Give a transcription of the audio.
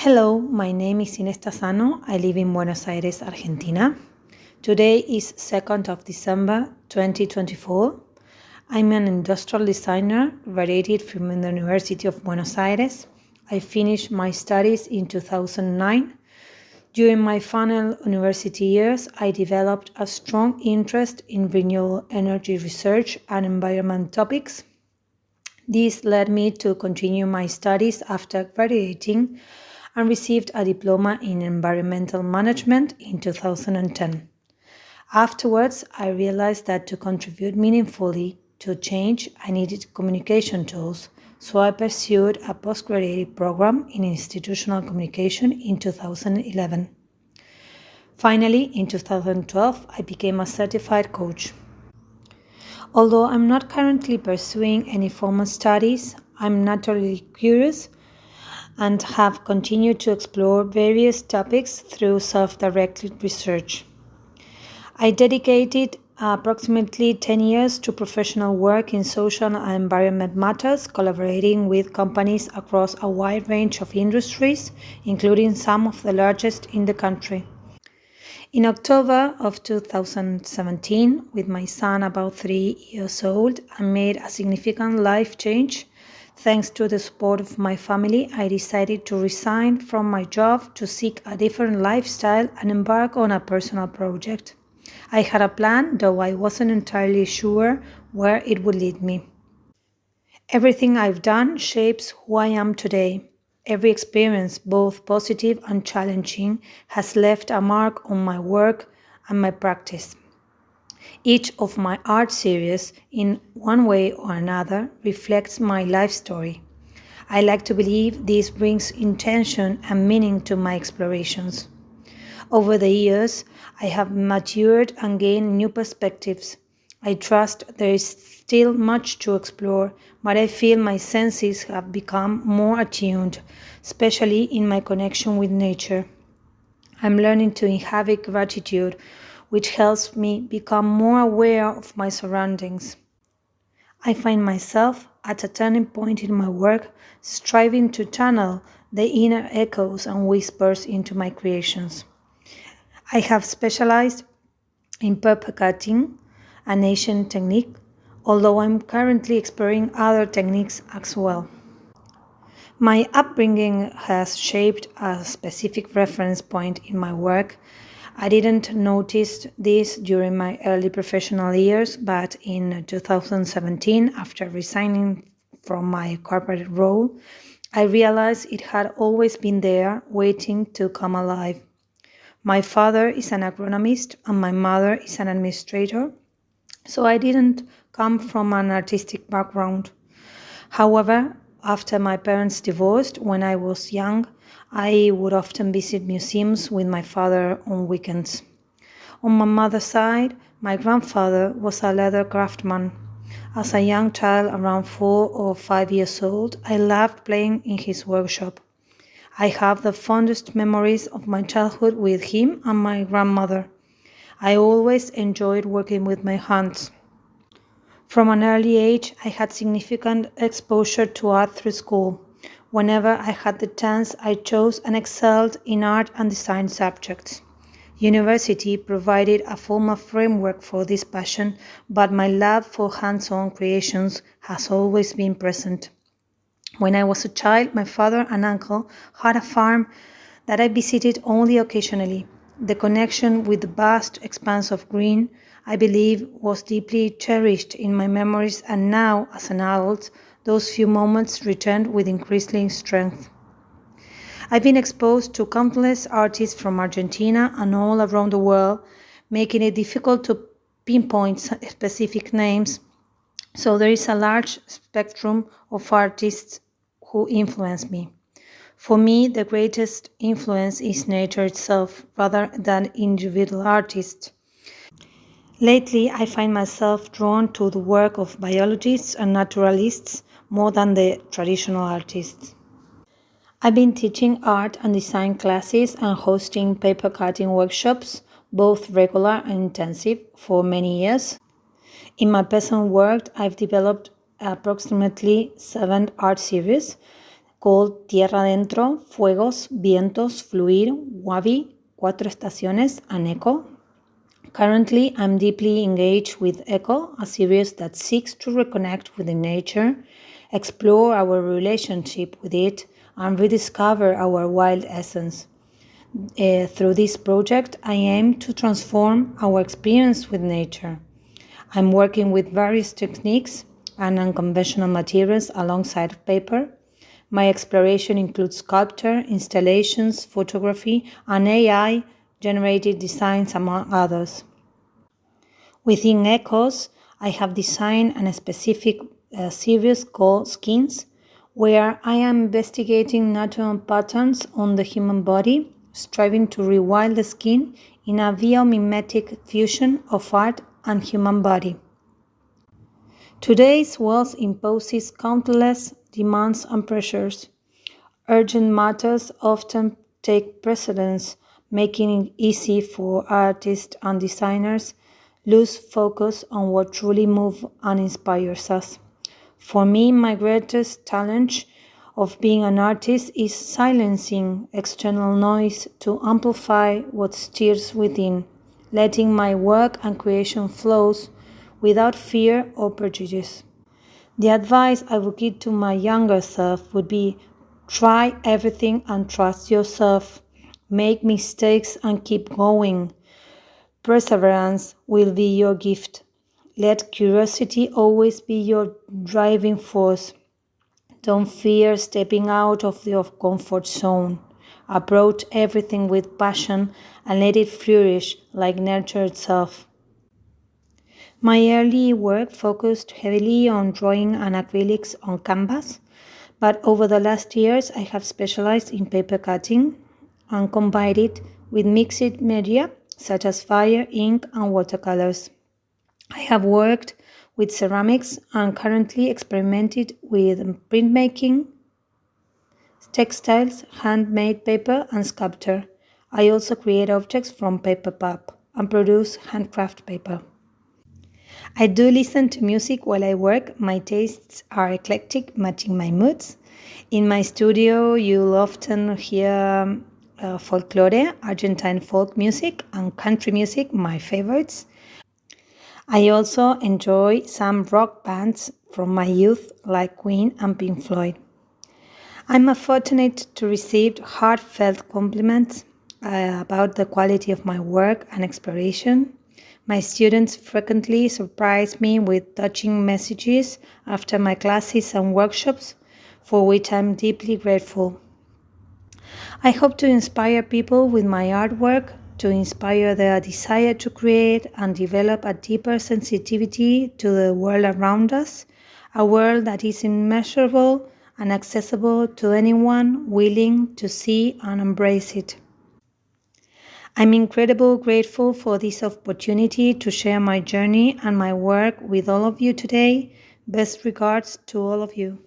Hello, my name is Inés Tassano. I live in Buenos Aires, Argentina. Today is 2nd of December 2024. I'm an industrial designer graduated from the University of Buenos Aires. I finished my studies in 2009. During my final university years, I developed a strong interest in renewable energy research and environment topics. This led me to continue my studies after graduating and received a diploma in environmental management in 2010. Afterwards, I realized that to contribute meaningfully to change, I needed communication tools, so I pursued a postgraduate program in institutional communication in 2011. Finally, in 2012, I became a certified coach. Although I'm not currently pursuing any formal studies, I'm naturally curious and have continued to explore various topics through self-directed research. I dedicated approximately 10 years to professional work in social and environment matters, collaborating with companies across a wide range of industries, including some of the largest in the country. In October of 2017, with my son about 3 years old, I made a significant life change. Thanks to the support of my family, I decided to resign from my job to seek a different lifestyle and embark on a personal project. I had a plan, though I wasn't entirely sure where it would lead me. Everything I've done shapes who I am today. Every experience, both positive and challenging, has left a mark on my work and my practice. Each of my art series, in one way or another, reflects my life story. I like to believe this brings intention and meaning to my explorations. Over the years, I have matured and gained new perspectives. I trust there is still much to explore, but I feel my senses have become more attuned, especially in my connection with nature. I'm learning to inhabit gratitude, which helps me become more aware of my surroundings. I find myself at a turning point in my work, striving to channel the inner echoes and whispers into my creations. I have specialized in paper cutting, an Asian technique, although I'm currently exploring other techniques as well. My upbringing has shaped a specific reference point in my work. I didn't notice this during my early professional years, but in 2017, after resigning from my corporate role, I realized it had always been there, waiting to come alive. My father is an agronomist and my mother is an administrator, so I didn't come from an artistic background. However, after my parents divorced when I was young, I would often visit museums with my father on weekends. On my mother's side, my grandfather was a leather craftsman. As a young child, around 4 or 5 years old, I loved playing in his workshop. I have the fondest memories of my childhood with him and my grandmother. I always enjoyed working with my hands. From an early age, I had significant exposure to art through school. Whenever I had the chance, I chose and excelled in art and design subjects. University provided a formal framework for this passion, but my love for hands-on creations has always been present. When I was a child, my father and uncle had a farm that I visited only occasionally. The connection with the vast expanse of green, I believe, was deeply cherished in my memories, and now, as an adult, those few moments returned with increasing strength. I've been exposed to countless artists from Argentina and all around the world, making it difficult to pinpoint specific names, so there is a large spectrum of artists who influence me. For me, the greatest influence is nature itself rather than individual artists. Lately, I find myself drawn to the work of biologists and naturalists more than the traditional artists. I've been teaching art and design classes and hosting paper cutting workshops, both regular and intensive, for many years. In my personal work, I've developed approximately 7 art series. called Tierra Adentro, Fuegos, Vientos, Fluir, Wabi, Cuatro Estaciones, and Echo. Currently, I'm deeply engaged with Echo, a series that seeks to reconnect with the nature, explore our relationship with it, and rediscover our wild essence. Through this project, I aim to transform our experience with nature. I'm working with various techniques and unconventional materials alongside paper. My exploration includes sculpture, installations, photography, and AI-generated designs, among others. Within Echoes, I have designed a specific series called Skins, where I am investigating natural patterns on the human body, striving to rewild the skin in a biomimetic fusion of art and human body. Today's world imposes countless demands and pressures. Urgent matters often take precedence, making it easy for artists and designers lose focus on what truly moves and inspires us. For me, my greatest challenge of being an artist is silencing external noise to amplify what stirs within, letting my work and creation flows without fear or prejudice. The advice I would give to my younger self would be try everything and trust yourself. Make mistakes and keep going. Perseverance will be your gift. Let curiosity always be your driving force. Don't fear stepping out of your comfort zone. Approach everything with passion and let it flourish like nature itself. My early work focused heavily on drawing and acrylics on canvas, but over the last years I have specialized in paper cutting and combined it with mixed media such as fire, ink, and watercolors. I have worked with ceramics and currently experimented with printmaking, textiles, handmade paper, and sculpture. I also create objects from paper pulp and produce handcraft paper. I do listen to music while I work. My tastes are eclectic, matching my moods. In my studio, you'll often hear folklore, Argentine folk music, and country music, my favorites. I also enjoy some rock bands from my youth, like Queen and Pink Floyd. I'm fortunate to receive heartfelt compliments about the quality of my work and exploration. My students frequently surprise me with touching messages after my classes and workshops, for which I'm deeply grateful. I hope to inspire people with my artwork, to inspire their desire to create and develop a deeper sensitivity to the world around us, a world that is immeasurable and accessible to anyone willing to see and embrace it. I'm incredibly grateful for this opportunity to share my journey and my work with all of you today. Best regards to all of you.